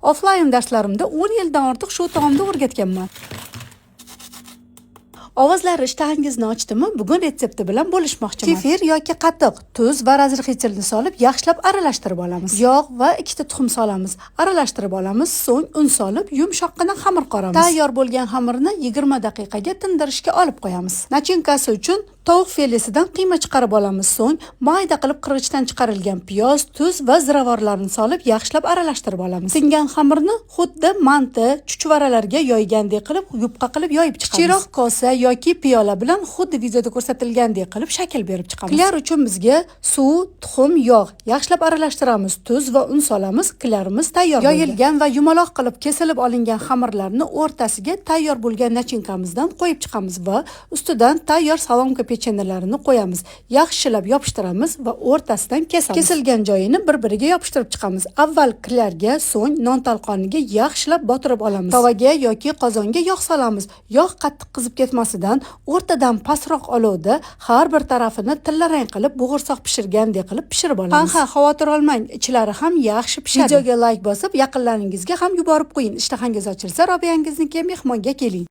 Offline darslarimda 10 yildan ortiq shu taomni o'rgatganman. Ovozlar ishtahangizni ochdimi? Bugun retsepti bilan bo'lishmoqchiman. Kefir yoki qatiq, tuz va razrixichelni solib yaxshilab aralashtirib olamiz. Yog' va 2 ta tuxum solamiz. Aralashtirib olamiz, so'ng un solib yumshoqqina xamir qoramiz. Tayyor bo'lgan xamirni 20 daqiqaga tindirishga olib qo'yamiz. Nachinkasi uchun tovuq filesidan qiyma chiqarib olamiz, so'ng mayda qilib qirg'ichdan chiqarilgan piyoz, tuz va ziravorlarni solib yaxshilab aralashtirib olamiz. Singan xamirni xuddi manti, chuchvaralarga yoygandek qilib yupqa qilib yoyib chiqamiz. Kichikroq kosa yoki piyola bilan xuddi videoda ko'rsatilgandek qilib shakl berib chiqamiz. Qiyar uchun bizga suv, tuxum, yog' yaxshilab aralashtiramiz, tuz va un solamiz. Qiyarimiz tayyor bo'ldi. Yoyilgan va yumaloq qilib kesilib olingan xamirlarni o'rtasiga tayyor bo'lgan nachinkamizdan qo'yib chiqamiz va ustidan tayyor salomka pechenalarini qo'yamiz. Yaxshilab yopishtiramiz va o'rtasidan kesamiz. Kesilgan joyini bir-biriga yopishtirib chiqamiz. Avval qiyarga, so'ng non talqoniga yaxshilab botirib olamiz. Tovaga yoki qozonga yog' solamiz. Yog' qattiq qizib ketmasidan o'rtadan pastroq olovda har bir tarafini tillarang qilib bo'g'irsoq pishirgandek qilib pishirib olamiz. Ha, xavotir olmang, ichlari ham yaxshi pishadi. Videoga like bosib, yaqinlaringizga ham yuborib qo'ying. Ishtahangiz ochilsa, Robiyangizniki mehmonga keling.